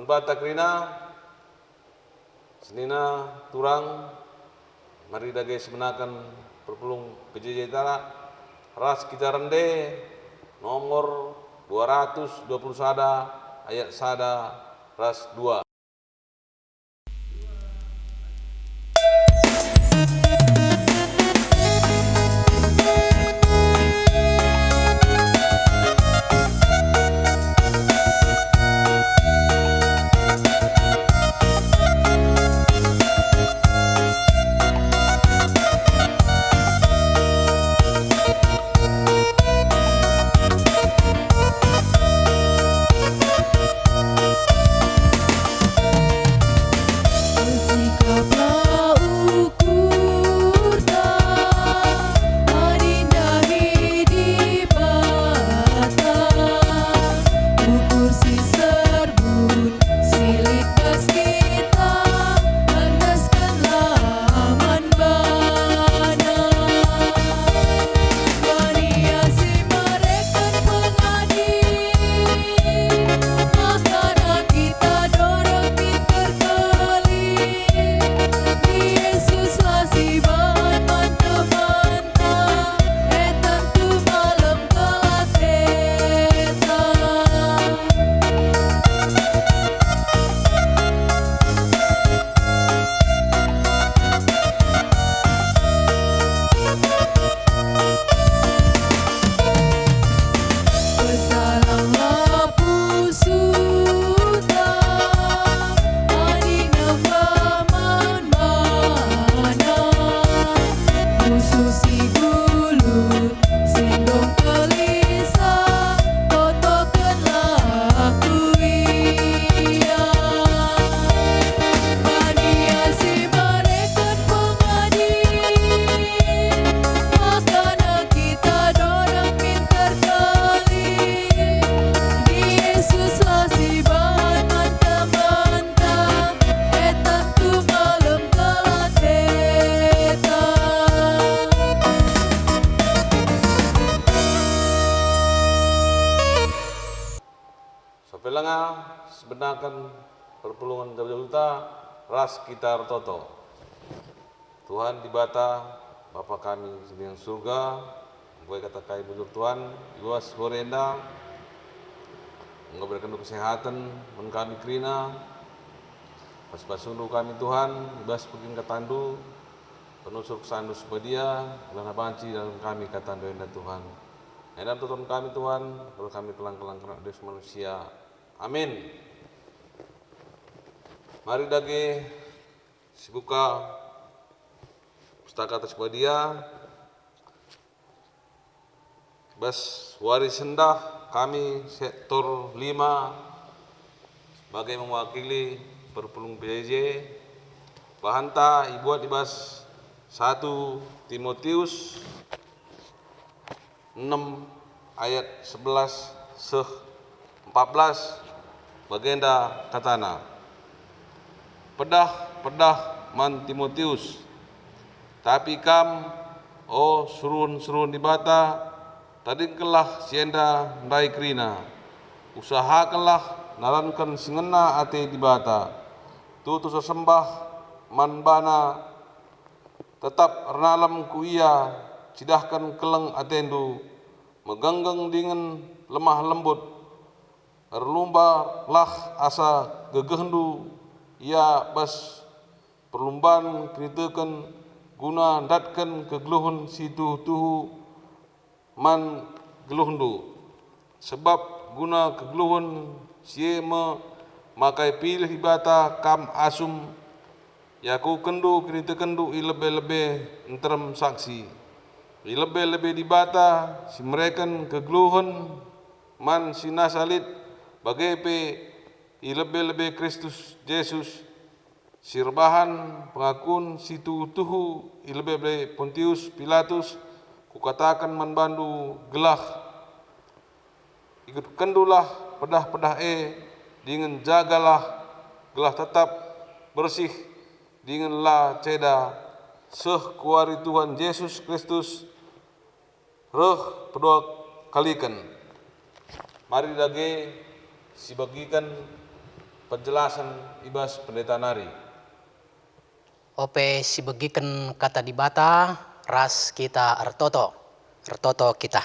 bata krina senina turang mari dage semenakan perpulung PJJ Tara ras kita rende nomor 221 ayat 1 ras 2. Pelanga sebenarkan perpulungan Jawa ras kita toto. Tuhan di bata Bapa kami di surga, gue kata kai bujur Tuhan, luas horenda, memberikan kesehatan, men kami krina, pas basundu kami Tuhan, bas pegin katandu, penusur kesandu sebadia, lana banci dalam kami katandu enda Tuhan. Dalam tutupan kami Tuhan, kalau kami kelang-kelang kena des manusia. Amin. Mari dage sibuka pustaka atas badia bas waris sendah kami sektor 5 sebagai mewakili perpulung PJJ bahanta ibuat dibas 1 Timotius 6 ayat 11 seh 14 bagenda katana pedah man Timotius tapi kam surun di bata tadi kelah sienda ndai krina usahakanlah narankan singena ate di bata tutu sesembah man bana tetap renalam kuia cidahkan keleng atendu meganggeng dengan lemah lembut erlumba lah asa gegehendu ia bas perlumbaan kritekan guna datkan kegeluhun situ tuhu man geluhundu sebab guna kegeluhun sie makai pilih ibata kam asum yaku kendu kritekendu ilebe-lebe enterem saksi ilebe-lebe dibata si mereken kegeluhun man sinasalit bagai ilebe-lebe Kristus Yesus sirbahan pengakun situ tuhu ilebe-lebe Pontius Pilatus kukatakan manbandu gelah ikut kendulah pedah dengan jagalah gelah tetap bersih dengan la ceda seh kuari Tuhan Yesus Kristus reh pedua kalikan mari dage si bagikan penjelasan ibas pendeta Nari. Ope si begiken kata di bata ras kita ertoto kita.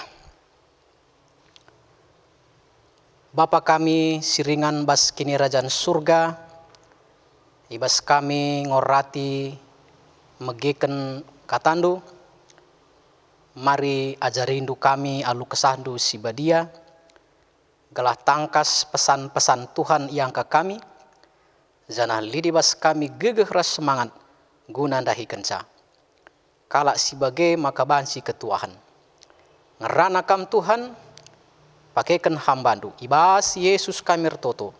Bapa kami siringan bas kini rajaan surga, ibas kami ngorati megiken katandu, mari ajarindu kami alu kesandu si badia, gelah tangkas pesan-pesan Tuhan yang ke kami, zanah lidibas kami gegeh ras semangat, guna dahi kenca. Kalak si bagai maka bansi ketuahan. Ngerana kam Tuhan, pakaikan hambandu. Ibas Yesus kami rtoto.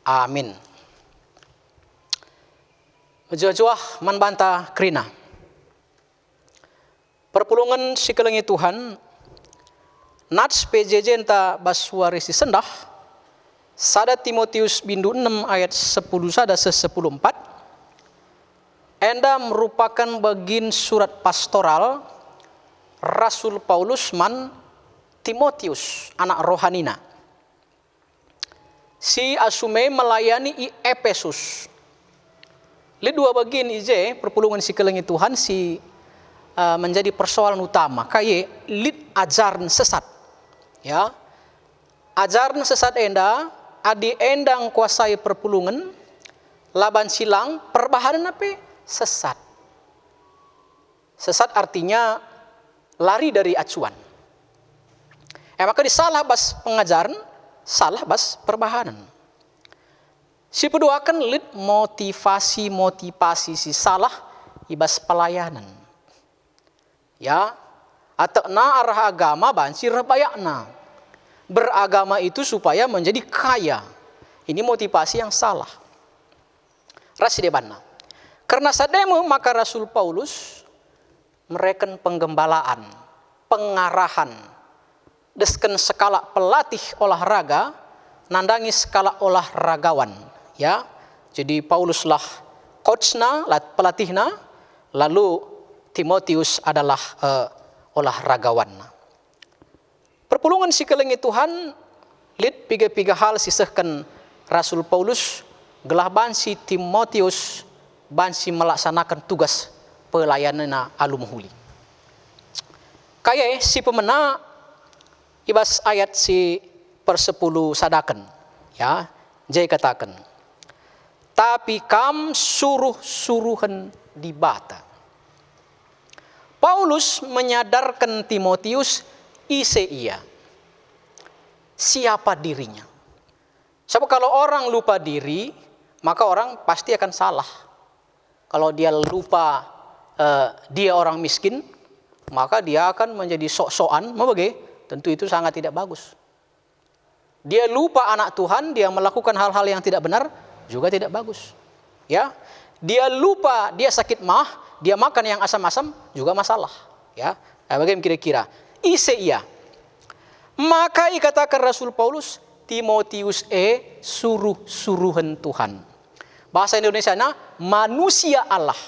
Amin. Menjuah man banta krina. Perpulungan si kelengi Tuhan, nats PJJ enta basuari si sendah, sada Timotius bindu 6 ayat 10 sada se 10:4, enda merupakan bagian surat pastoral Rasul Paulus man Timotius, anak rohanina. Si asume melayani i Efesus. Li dua bagian ije perpulungan si kelengi Tuhan si menjadi persoalan utama. Kaye lid ajaran sesat. Ya. Ajaran sesat enda adi endang kuasai perpulungan laban silang perbahanan apa? Sesat. Sesat artinya lari dari acuan. Maka disalah bas pengajaran, salah bas perbahanan. Si peduakan lid motivasi si salah ibas pelayanan. Ya, atau na arah agama bansi rebayakna. Beragama itu supaya menjadi kaya. Ini motivasi yang salah. Rasi debanna. Karena sademu maka Rasul Paulus mereken penggembalaan, pengarahan, desken skala pelatih olahraga, nandangi skala olahragawan, ya. Jadi Paulus lah coachna, pelatihna, lalu Timotius adalah olahragawan. Perpulungan si kelengi Tuhan, lid piga hal sisehkan Rasul Paulus, gelah bansi Timotius, bansi melaksanakan tugas pelayanan alumhuli. Kaya si pemena ibas ayat si per-10 sadakan, ya, jai katakan, tapi kam suruhan di bata. Paulus menyadarkan Timotius ise ia, siapa dirinya. Sebab kalau orang lupa diri, maka orang pasti akan salah. Kalau dia lupa dia orang miskin, maka dia akan menjadi sok-sokan, tentu itu sangat tidak bagus. Dia lupa anak Tuhan, dia melakukan hal-hal yang tidak benar, juga tidak bagus. Ya, dia lupa dia sakit mah, dia makan yang asam-asam, juga masalah. Ya, bagaimana kira-kira? Ise ia. Maka dikatakan Rasul Paulus, Timotius suruhan Tuhan. Bahasa Indonesianya manusia Allah.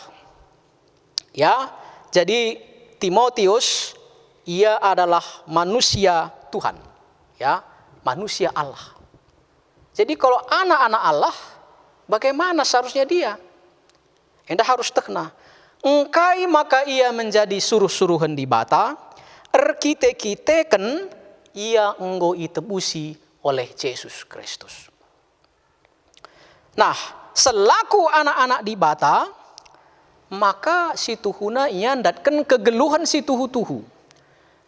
Ya, jadi Timotius ia adalah manusia Tuhan, ya, manusia Allah. Jadi kalau anak-anak Allah, bagaimana seharusnya dia? Enda harus tekna. Engkai maka ia menjadi suruhan di bata, erkite-kiteken ia enggo itebusi oleh Yesus Kristus. Nah, selaku anak-anak di bata, maka si tuhuna ia ndatkan kegeluhan si tuhu-tuhu.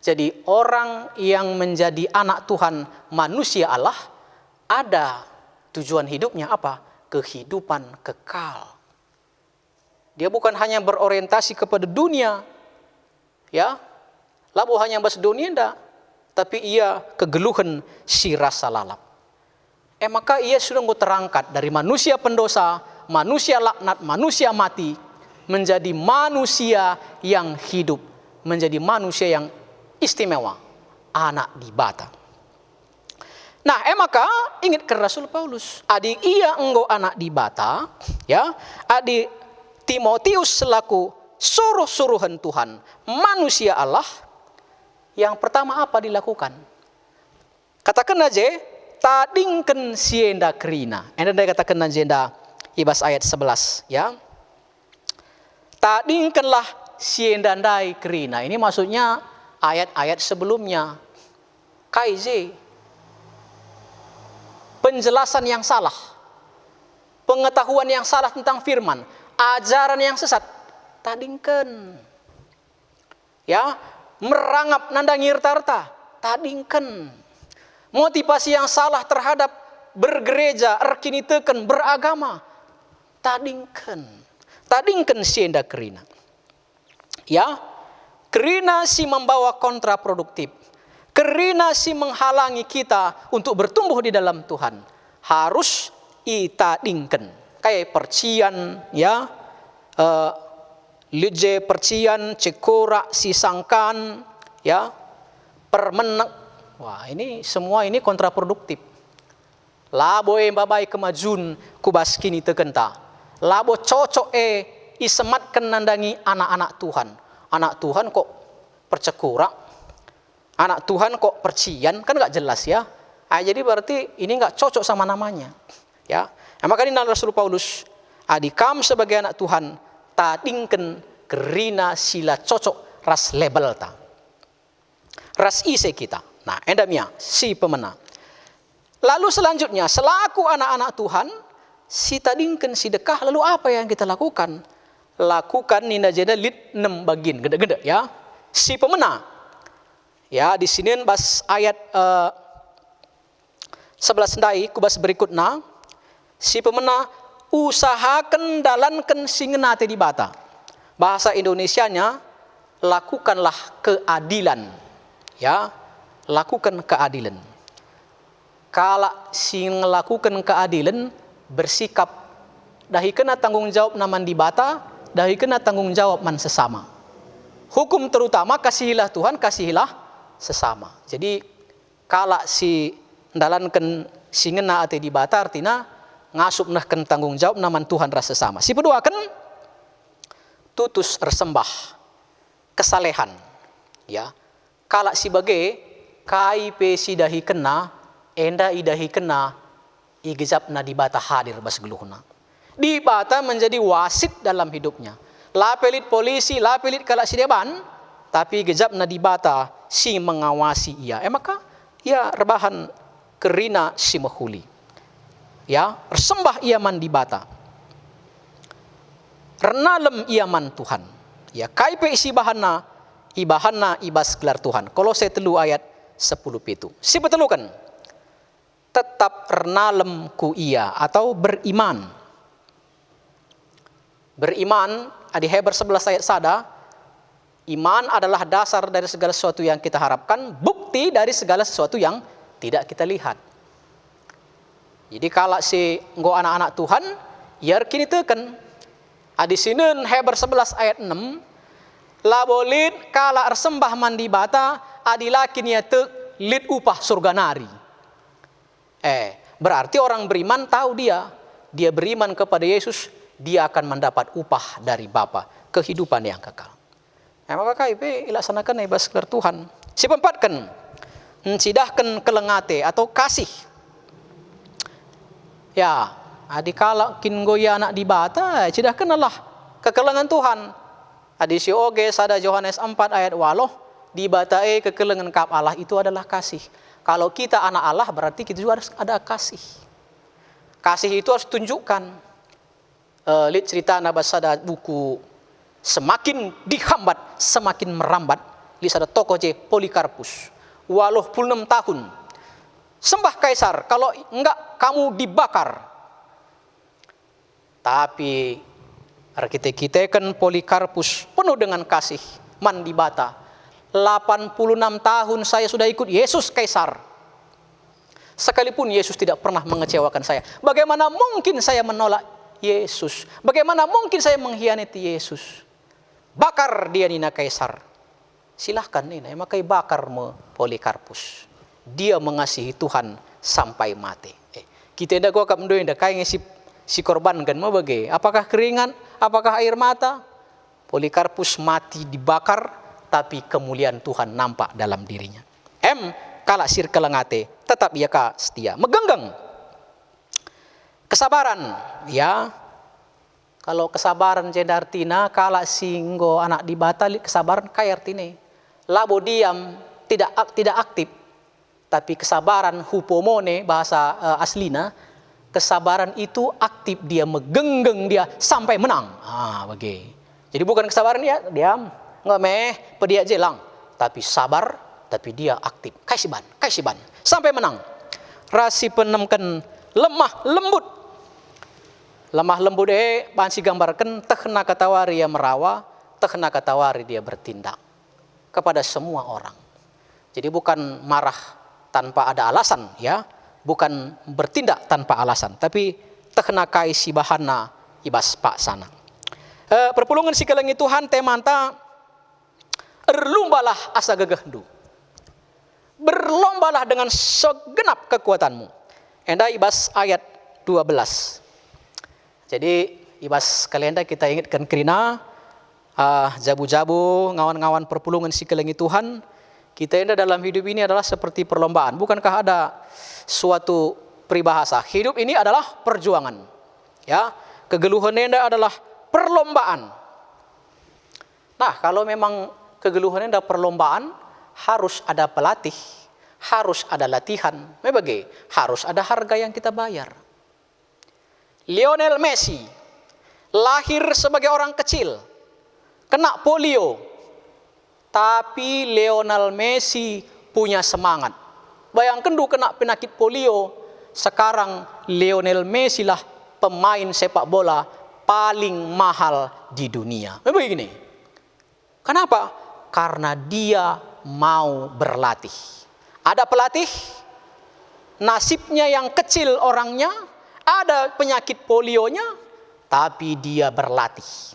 Jadi orang yang menjadi anak Tuhan, manusia Allah, ada tujuan hidupnya apa? Kehidupan kekal. Dia bukan hanya berorientasi kepada dunia, ya, labu hanya bas dunia enggak, tapi ia kegeluhan si rasa lalap. Maka ia sudah terangkat dari manusia pendosa, manusia laknat, manusia mati, menjadi manusia yang hidup, menjadi manusia yang istimewa, anak di bata. Nah, maka ingat ke Rasul Paulus, adik ia enggo anak di bata, ya, adik Timotius selaku suruhan Tuhan, manusia Allah. Yang pertama apa dilakukan? Katakan aja, tadingken sienda kerina. Enda dia katakan nan jenda ibas ayat 11 ya. Tadingkenlah sienda ndai kerina. Ini maksudnya ayat-ayat sebelumnya. Kaize. Penjelasan yang salah. Pengetahuan yang salah tentang firman. Ajaran yang sesat. Tadingken. Ya, merangap nandangir tarta. Tadingken. Motivasi yang salah terhadap bergereja, erkiniteken, beragama. Tadingken. Tadingken sienda kerina. Ya, kerina si membawa kontraproduktif. Kerina si menghalangi kita untuk bertumbuh di dalam Tuhan. Harus itadingken. Kayak percian, ya, lije percian, cekora, sisangkan, ya, permenek. Wah, ini semua ini kontraproduktif. Labo babai kemajun kubaskini tekenta. Labo cocok isematkan nandangi anak-anak Tuhan. Anak Tuhan kok percekura, anak Tuhan kok percian, kan nggak jelas ya. Jadi berarti ini nggak cocok sama namanya. Ya, maka ini Rasul Paulus, adikam sebagai anak Tuhan, tadingken kerina sila cocok ras label ta. Ras ise kita. Nah, endamnya si pemena. Lalu selanjutnya, selaku anak-anak Tuhan, si tadingken si dekah, lalu apa yang kita lakukan? Lakukan nina jeda lit 6 bagin, gede-gede ya. Si pemena. Ya, di sini bas ayat 11 ndai kubas berikutnya. Si pemena usahakan dalankan singenate di bata. Bahasa Indonesianya lakukanlah keadilan. Ya, lakukan keadilan. Kalau si melakukan keadilan, bersikap dahi kena tanggung jawab naman di bata, dahi kena tanggung jawab man sesama. Hukum terutama kasihilah Tuhan, kasihilah sesama. Jadi kalau si dalankan si ngena ate di bata artinya ngasup nah ken tanggung jawab naman Tuhan ras sesama. Si kedua kan tutus resembah kesalehan. Ya. Kalau si bagai KIP si dahi kena, enda idahi kena, igezap na di bata hadir bas geluhna. Di bata menjadi wasit dalam hidupnya. Lapelit polisi, lapelit kalak si deban, tapi gejap na di bata si mengawasi ia. Maka ia rebahan kerina si mahuli. Ya, persembah ia man di bata. Renalem ia man Tuhan. Ya, KIP isi bahanna, ibahanna ibas gelar Tuhan. Kolose 3 ayat 10 pitu. Si betelukan. Tetap renalem ku ia atau beriman. Beriman, di Hebrew 11 ayat sada, iman adalah dasar dari segala sesuatu yang kita harapkan, bukti dari segala sesuatu yang tidak kita lihat. Jadi kalau si nggo anak-anak Tuhan, ya kini teken. Di sini Hebrew 11 ayat 6, labolit kala ersembah mandi bata adilakin ya te lit upah surga nari. Berarti orang beriman tahu dia beriman kepada Yesus, dia akan mendapat upah dari Bapa, kehidupan yang kekal. Maka KIP ilaksanakan ibas gelar Tuhan. Si pempatkan mencidahkan kelengate atau kasih. Ya, adikala kingoya anak di bata, cidahkanlah kekelengan Tuhan. Adisi oge sada Yohanes 4 ayat 8, di batae kekelengan kap Allah itu adalah kasih. Kalau kita anak Allah berarti kita juga harus ada kasih. Kasih itu harus tunjukkan. Lihat cerita nabasada buku semakin dihambat semakin merambat. Lihat ada tokoh Polikarpus. Walau 6 tahun. Sembah kaisar, kalau enggak kamu dibakar. Tapi arkitek kan Polikarpus penuh dengan kasih, mandi bata. 86 tahun saya sudah ikut Yesus kaisar. Sekalipun Yesus tidak pernah mengecewakan saya. Bagaimana mungkin saya menolak Yesus? Bagaimana mungkin saya mengkhianati Yesus? Bakar dia nina kaisar. Silahkan nina, makai bakar me Polikarpus. Dia mengasihi Tuhan sampai mati. Kita tidak gua kap ndoin dah kayak si korban kan mau bagai. Apakah keringat? Apakah air mata? Polikarpus mati dibakar, tapi kemuliaan Tuhan nampak dalam dirinya. kala sir kelengate, tetap ia ka setia. Megenggeng. Kesabaran, ya. Kalau kesabaran jadi artinya kala singgo anak di batali kesabaran kaya artinya. Labo diam, tidak aktif. Tapi kesabaran hupomone bahasa aslina, kesabaran itu aktif, dia megenggeng dia sampai menang. Bagi. Jadi bukan kesabaran dia diam, nggak pedia jelang, tapi sabar, tapi dia aktif. Kaisiban, sampai menang. Rasi penemken lemah lembut. Lemah lembut bansi gambarkan tekna katawari dia merawa, tekna katawari dia bertindak kepada semua orang. Jadi bukan marah tanpa ada alasan, ya, bukan bertindak tanpa alasan, tapi tekna kaisi bahana ibas pak sana. Perpulungan si kelengi Tuhan temanta erlumbalah asa gegehndu. Berlombalah dengan segenap kekuatanmu. Enda ibas ayat 12. Jadi ibas kalenda kita ingatkan kerina jabu-jabu ngawan-ngawan perpulungan si kelengi Tuhan. Kita ini dalam hidup ini adalah seperti perlombaan. Bukankah ada suatu peribahasa? Hidup ini adalah perjuangan. Ya, kegeluhan enda adalah perlombaan. Nah, kalau memang kegeluhan enda perlombaan, harus ada pelatih, harus ada latihan. Memang harus ada harga yang kita bayar. Lionel Messi lahir sebagai orang kecil, kena polio, tapi Lionel Messi punya semangat. Bayangkan dulu kena penyakit polio, sekarang Lionel Messi lah pemain sepak bola paling mahal di dunia. Memang begini. Kenapa? Karena dia mau berlatih. Ada pelatih, nasibnya yang kecil orangnya, ada penyakit polionya, tapi dia berlatih.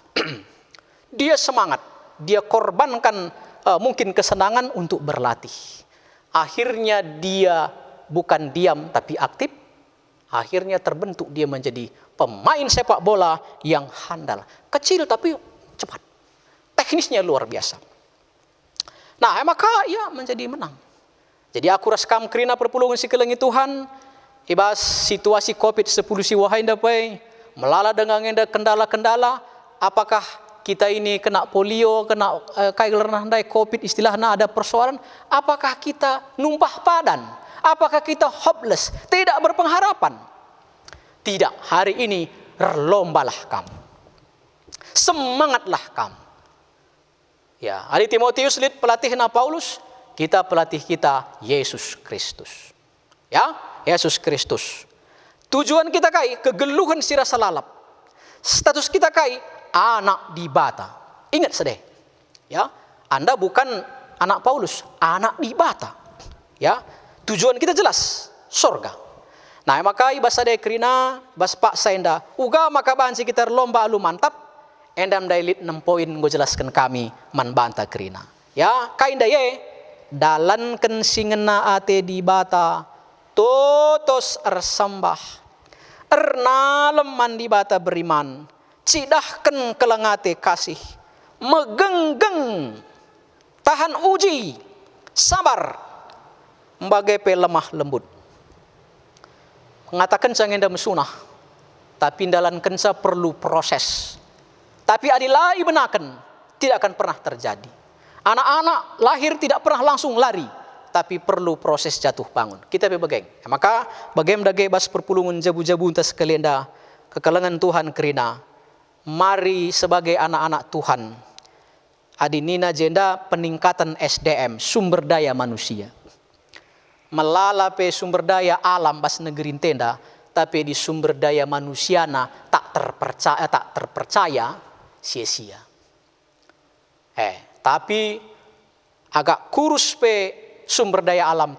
Dia semangat, dia korbankan mungkin kesenangan untuk berlatih. Akhirnya dia bukan diam tapi aktif. Akhirnya terbentuk dia menjadi pemain sepak bola yang handal. Kecil tapi cepat. Teknisnya luar biasa. Nah, maka ia menjadi menang. Jadi aku raskam kerina perpulungan si kelengi Tuhan. Ibas situasi COVID-10 si wahai dapai melala dengan kendala-kendala. Apakah kita ini kena polio, kena kailerna COVID istilahnya ada persoalan? Apakah kita numpah padan? Apakah kita hopeless? Tidak berpengharapan. Tidak, hari ini berlombalah kamu. Semangatlah kamu. Ya, Adi Timotius lihat pelatihna Paulus, kita pelatih kita Yesus Kristus. Ya, Yesus Kristus. Tujuan kita kai kegeluhan si rasa lalap. Status kita kai anak di bata. Ingat sedeh. Ya, Anda bukan anak Paulus, anak di bata. Ya, tujuan kita jelas, sorga. Nah, maka ibas ade krina, bas pak saenda, uga maka bansi kita lomba alu mantap, endam dailit 6 poin go jelaskan kami man banta krina. Ya, kainda ye dalanken singena ate di bata, totos ersambah, ernalem man di bata beriman, cidahken kelengate kasih, megenggeng, tahan uji, sabar, mbagai pe lemah lembut. Mengatakan jangan mesunah, tapi dalam kensa perlu proses. Tapi adilai benakan tidak akan pernah terjadi. Anak-anak lahir tidak pernah langsung lari, tapi perlu proses jatuh bangun. Kita bebegeng. Maka bagaimana bas perpulungan jabu-jabu untas kelenda kekelengan Tuhan kerina. Mari sebagai anak-anak Tuhan, adinina jenda peningkatan SDM, sumber daya manusia. Melalape sumber daya alam bas negeri tenda, tapi di sumber daya manusiana tak terpercaya sia-sia. Tapi agak kurus pe sumber daya alam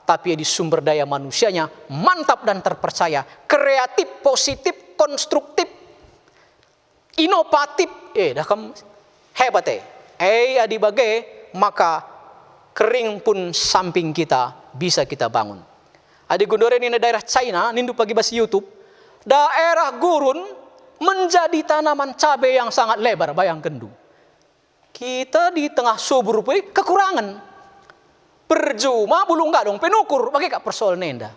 tapi di sumber daya manusianya mantap dan terpercaya, kreatif, positif, konstruktif, inovatif. Dah kamu hebat adi bagai maka kering pun samping kita bisa kita bangun. Adi gondore ini daerah China, nindu pagi bas YouTube, daerah gurun menjadi tanaman cabai yang sangat lebar, bayangkan du. Kita di tengah subur kekurangan. percuma bulu enggak dong, penukur, bagi kak persoal nenda.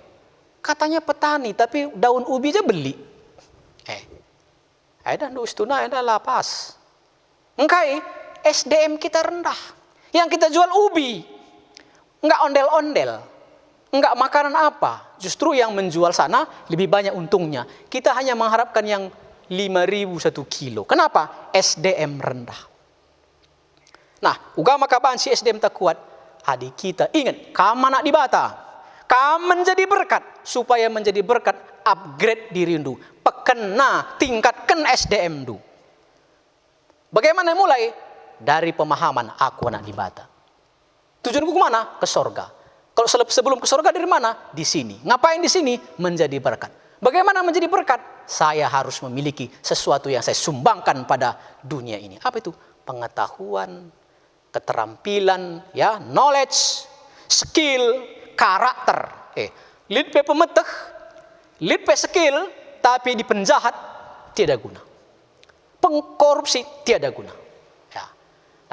Katanya petani, tapi daun ubi aja beli. Ada dus tuna, ada lapas. Engkai, SDM kita rendah. Yang kita jual ubi, enggak ondel-ondel, enggak makanan apa. Justru yang menjual sana lebih banyak untungnya. Kita hanya mengharapkan yang 5.000 1 kilo. Kenapa? SDM rendah. Nah, ugama kapan si SDM tak kuat? Adik kita, ingat, kamu anak di Bata. Kamu menjadi berkat. Supaya menjadi berkat, upgrade diri ndu. Pekena, tingkatkan SDM ndu. Bagaimana mulai? Dari pemahaman aku anak di Bata. Tujuanku kemana? Ke sorga. Kalau sebelum ke sorga dari mana? Di sini. Ngapain di sini? Menjadi berkat. Bagaimana menjadi berkat? Saya harus memiliki sesuatu yang saya sumbangkan pada dunia ini. Apa itu? Pengetahuan, keterampilan, ya, knowledge, skill, karakter. Lead pe pemeteh, lead pe skill, tapi di penjahat tiada guna. Pengkorupsi tiada guna. Ya.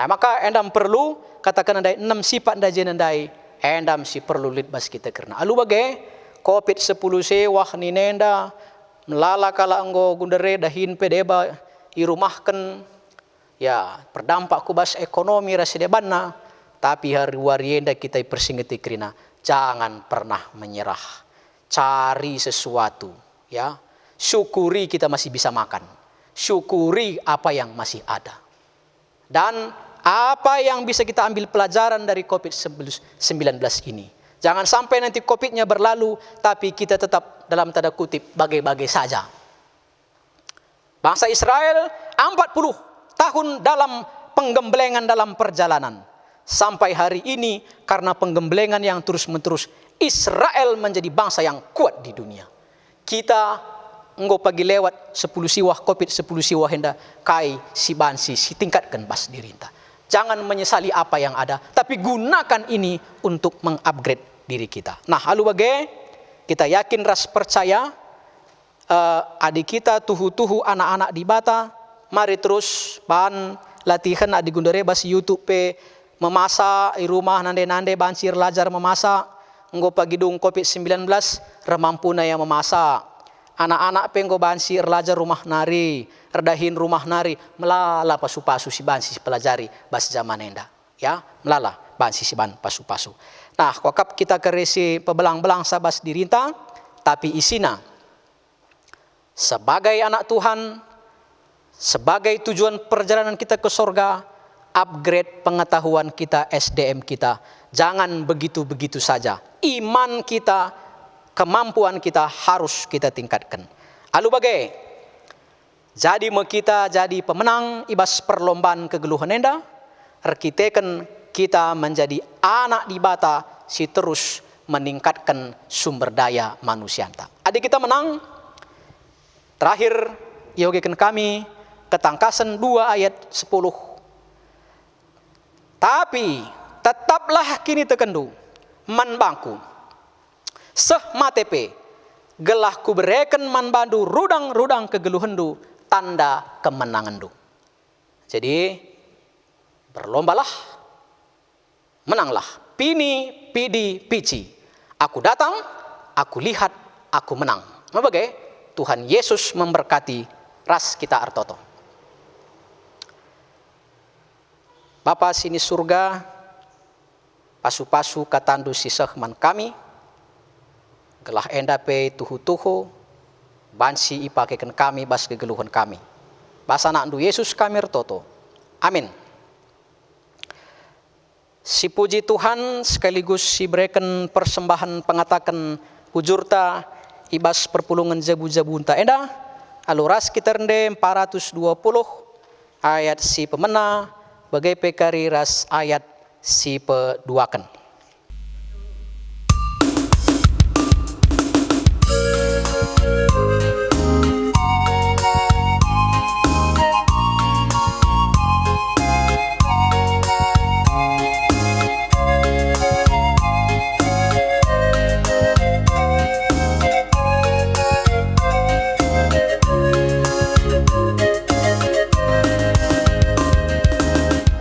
Nah, maka endam perlu katakan andai 6 sifat ndajen andai endam si perlu lead bas kita karena alu bagai COVID-10 sewah ni nenda melala kala anggo gundere dahin pedeba irumahkan ya berdampak kubas ekonomi rasidebanna tapi hari warienda kita persingeti krina jangan pernah menyerah, cari sesuatu ya, syukuri kita masih bisa makan, syukuri apa yang masih ada dan apa yang bisa kita ambil pelajaran dari COVID-19 ini. Jangan sampai nanti COVID-nya berlalu, tapi kita tetap dalam tanda kutip bagai-bagai saja. Bangsa Israel 40 tahun dalam penggemblengan dalam perjalanan. Sampai hari ini karena penggemblengan yang terus-menerus, Israel menjadi bangsa yang kuat di dunia. Kita enggo pagi lewat 10 siwah COVID 10 siwah henda kai si bansi si tingkatkan bas dirinta. Jangan menyesali apa yang ada, tapi gunakan ini untuk mengupgrade diri kita. Nah, lalu bagai kita yakin ras percaya adik kita tuhu-tuhu anak-anak di Bata, mari terus bahan latihan adik gundere bas YouTube pe memasak di rumah nande-nande bancir lajar memasak, enggo pagidung COVID-19 remampu na yang memasak. Anak-anak pe enggo bancir lajar rumah nari, redahin rumah nari, melala pasu-pasu si bansi pelajari bas zaman enda. Ya, melala bansi si ban pasu-pasu. Nah, kokap kita keresi pebelang-belang sabas dirinta, tapi isina sebagai anak Tuhan, sebagai tujuan perjalanan kita ke sorga, upgrade pengetahuan kita, SDM kita. Jangan begitu-begitu saja. Iman kita, kemampuan kita harus kita tingkatkan. Alu bagai, jadi kita jadi pemenang ibas perlombaan kegeluhan enda, arkiteken kita menjadi anak di Bata si terus meningkatkan sumber daya manusia. Adik kita menang. Terakhir yogekan kami ketangkasan 2 ayat 10. Tapi tetaplah kini tekendu man bangku seh matepe gelah ku bereken man bandu rudang-rudang kegeluhendu tanda kemenangandu. Jadi berlombalah, menanglah, pini, pidi, pici. Aku datang, aku lihat, aku menang. Sebagai Tuhan Yesus memberkati ras kita artoto. Bapa sini surga, pasu-pasu katandu sisehman kami, gelah endape tuhu-tuhu, bansi ipakekan kami bas kegeluhan kami. Basa nandu Yesus kami artoto. Amin. Si puji Tuhan sekaligus si berikan persembahan pengatakan pujurta ibas perpulungan jabu-jabu unta enda aluras kita rende 420 ayat si pemena bagai pekari ras ayat si peduakan.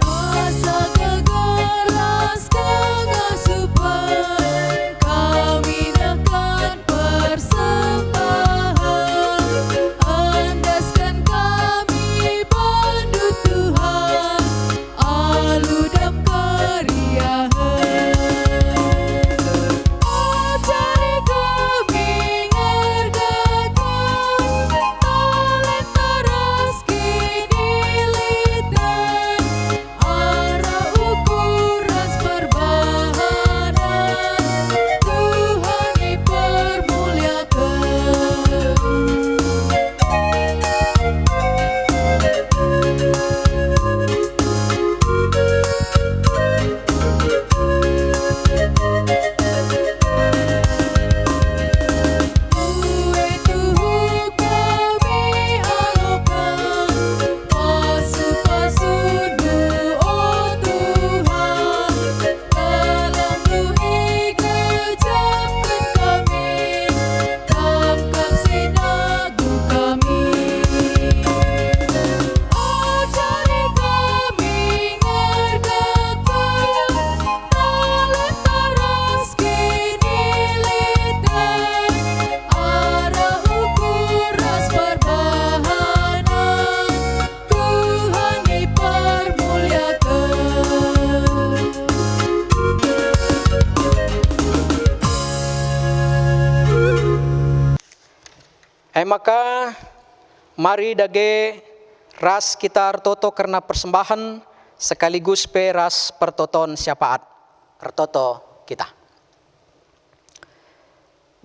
Asa kegoras kengasup maka mari dage ras kita artoto karena persembahan sekaligus pe ras pertoton syafaat artoto kita.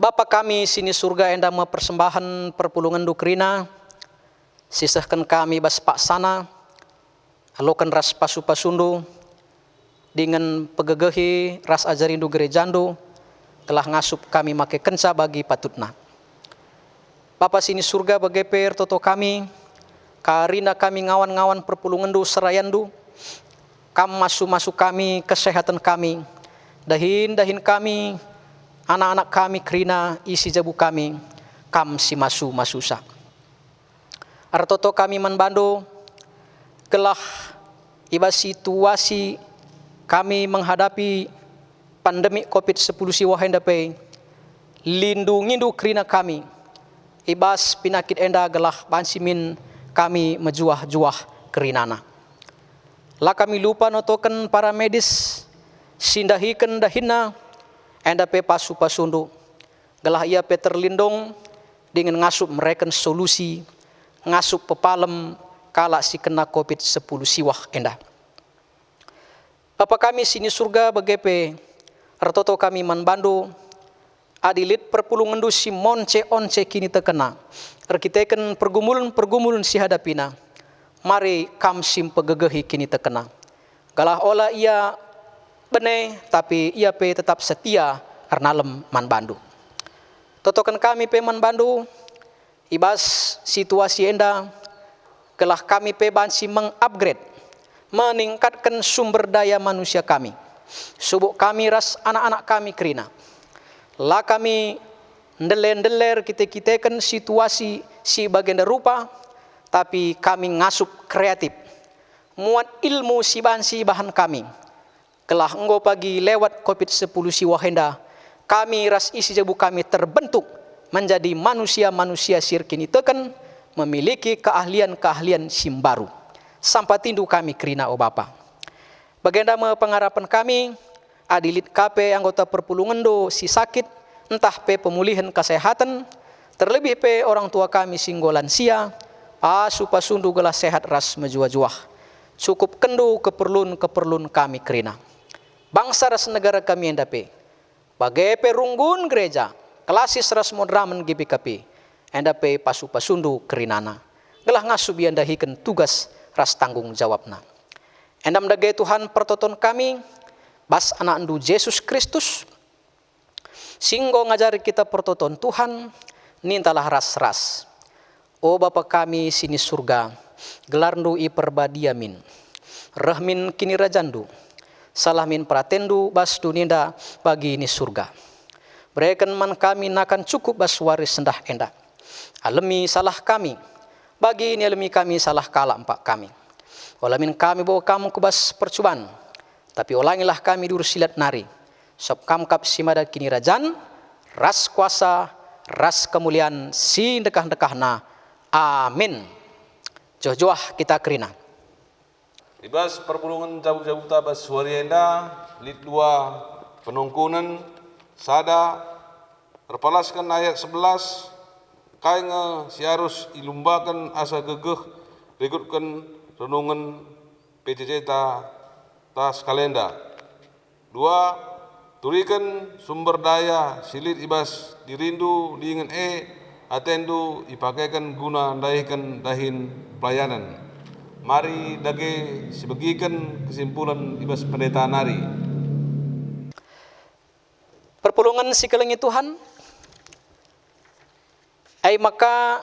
Bapa kami sini surga enda me persembahan perpulungan dukrina, sisahkan kami bas pak sana, alokan ras pasu pasundu, dengan pegegehi ras ajarindu gerejandu, telah ngasup kami make kenca bagi patutna. Bapa sini surga bageper toto kami, karina kami ngawan-ngawan perpulungandu serayandu, kam masuk kami kesehatan kami, dahin kami, anak-anak kami krina isi jabu kami, kam si masusa. Artoto kami manbando, gelah iba situasi kami menghadapi pandemi COVID-10 siwa hendape, lindungindu krina kami, ibas pinakit enda gelah bansimin kami mejuah-juah kerinana. Lah kami lupa notoken para medis, sindahiken dahina, enda pe pasu-pasundu, gelah ia pe terlindung dengan ngasup mereka solusi, ngasup pepalem kala si kena COVID-10 siwah enda. Bapa kami sini surga bagepe, artoto kami manbandu, adilit perpulungan du si monce once kini terkena, arkiteken pergumulan si hadapina, mari kam sim pegegehi kini terkena. Galah ola ia bene, tapi ia pe tetap setia arnalem manbandu. Totokan kami pe manbandu, ibas situasi enda, galah kami pe bansi mengupgrade, meningkatkan sumber daya manusia kami. Subuk kami ras anak-anak kami krina. Lah kami ndeler kita kan situasi si bagian rupa, tapi kami ngasup kreatif. Muat ilmu si bahan kami. Kelah enggo pagi lewat COVID-10 si wahenda, kami ras isi jabu kami terbentuk menjadi manusia-manusia sirkini teken, memiliki keahlian-keahlian simbaru. Sampai tindu kami krina o Bapa. Bagendama pengharapan kami, adilit KP anggota perpulungan do si sakit, entah pe pemulihan kesehatan, terlebih pe orang tua kami singgo lansia, pasundu gelah sehat ras menjuah-juah. Cukup kendu keperluan kami krina. Bangsa ras negara kami endape, bagai pe runggun gereja, kelasis ras modramen GBKP, endape pasundu kerinana. Gelah ngasubi endahikan tugas ras tanggung jawabna. Endam dage Tuhan pertoton kami, bas anak andu Yesus Kristus, singgo ngajari kita pertoton Tuhan, nintalah ras-ras. O Bapa kami sini surga, gelarndu i perbadiamin, rahmin kini rajandu, salahmin pratendu bas duninda bagi ini surga. Berikan man kami nakan cukup bas waris sendah enda. Alemi salah kami, bagi ini alami kami salah kala empat kami. Olamin kami bawa kamu kubas percobaan, tapi ulangilah kami dur silat nari. Sob kamkap simada kini rajan, ras kuasa, ras kemuliaan si dekah-dekahna. Amin. Joh-joah kita kerina. Ibas perpulungan jabu-jabu tabas warienda, lit 2 penungkunan, sada, terpalaskan ayat 11, kainga si harus ilumbakan asa gegeh berikutkan renungan PCC tas kalenda. 2. Turikan sumber daya silit ibas dirindu diingin atendu ipakaikan guna dahikan dahin pelayanan. Mari dage sebagikan kesimpulan ibas pendeta nari. Perpulungan si kelengi Tuhan, maka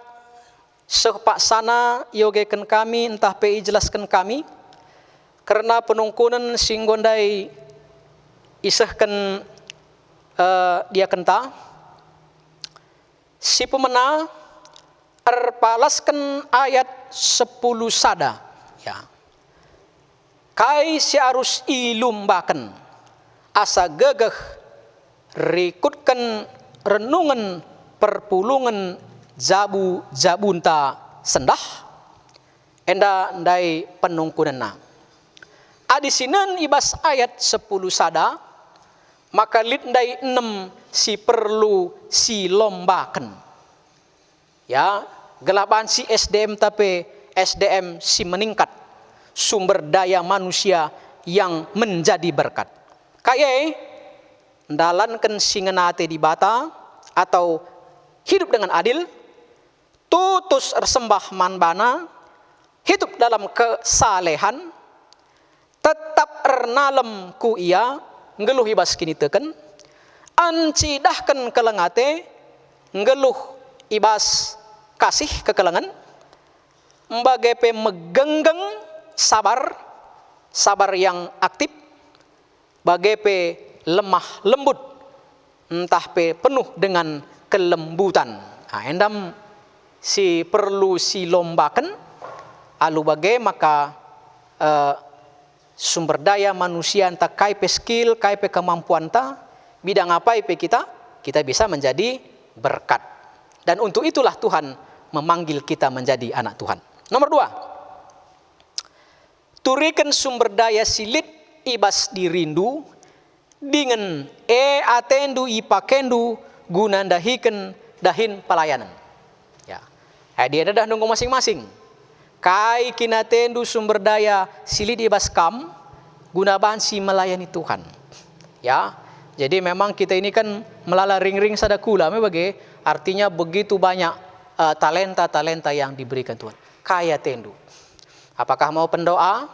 sepak sana yogekan kami, entah pe jelaskan kami, karena penungkunan singgondai isahkan dia kenta, si pemena erpalaskan ayat 10 sada, ya. Kai si harus ilumbakan, asa gegeh rikutkan renungan perpulungan jabunta sendah enda ndai penungkunana. Adisinan ibas ayat 10 sada, maka lit ndai 6 si perlu si lombakan. Ya, gelapan si SDM tapi SDM si meningkat, sumber daya manusia yang menjadi berkat. Kayak dalankan singenate di bata atau hidup dengan adil, tutus ersembah manbana, hidup dalam kesalehan, tetap ernalem ku ia, ngeluh ibas kini teken, ancidahkan kelengate, ngeluh ibas kasih kekelengan, mbagepe megenggeng sabar, sabar yang aktif, bagepe lemah lembut, entah pe penuh dengan kelembutan. Nah, endam si perlu si lombakan, alu bagai maka sumber daya manusia entah kaipe skill, kaipe kemampuan ta, bidang apa ipe kita bisa menjadi berkat. Dan untuk itulah Tuhan memanggil kita menjadi anak Tuhan. Nomor 2, turikan sumber daya silit ibas dirindu, dengan atendu ipakendu gunandahiken dahin pelayanan. Ya, dia dah nunggu masing-masing. Kai kinatendu sumber daya silit ibas kam guna bansi melayani Tuhan. Ya, jadi memang kita ini kan melala ring-ring sadakula, bagi artinya begitu banyak talenta-talenta yang diberikan Tuhan. Kaya tendu. Apakah mau pendoa?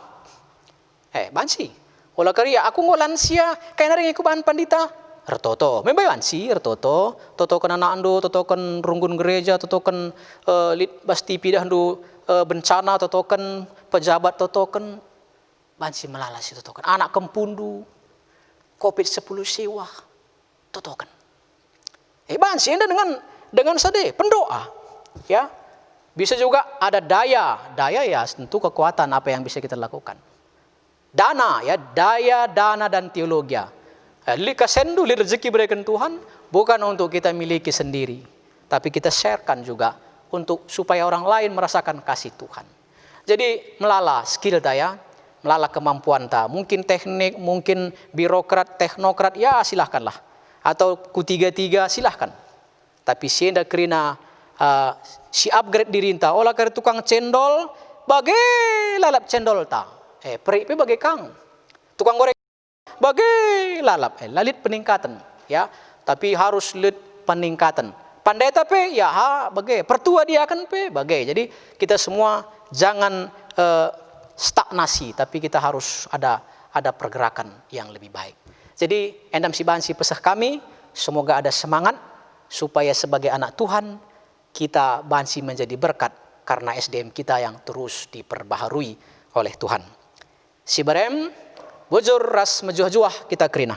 Bansi. Olah karya aku ngolansia kaya naring iku bahan pandita. Ertoto, memang bansi ertoto, toto kan anak ando, toto kan runggun gereja, toto kan lit basti pidah ando bencana, toto kan pejabat, toto kan bansi melalasi, toto kan anak kempundu, COVID-10 sewa, toto kan. Bansi anda dengan sade pendoa, ya. Bisa juga ada daya ya tentu kekuatan apa yang bisa kita lakukan. Dana ya, daya, dana dan teologi. Lika sendu li rezeki berikan Tuhan bukan untuk kita miliki sendiri, tapi kita sharekan juga untuk supaya orang lain merasakan kasih Tuhan. Jadi melala skill daya, melala kemampuan ta, mungkin teknik, mungkin birokrat, teknokrat, ya silahkanlah. Atau kutiga-tiga silahkan. Tapi sienda kerina si upgrade dirinta, olah kari tukang cendol, bagai lalap cendol ta. Peri bagai kang tukang goreng bagai lalap lalit peningkatan ya, tapi harus lit peningkatan pandai tapi ya bagai pertua dia akan bagai. Jadi kita semua jangan stagnasi, tapi kita harus ada pergerakan yang lebih baik. Jadi endam si bansi pesah kami, semoga ada semangat supaya sebagai anak Tuhan kita bansi menjadi berkat karena SDM kita yang terus diperbaharui oleh Tuhan. Si barem bujur ras mejuah-juah kita kerina.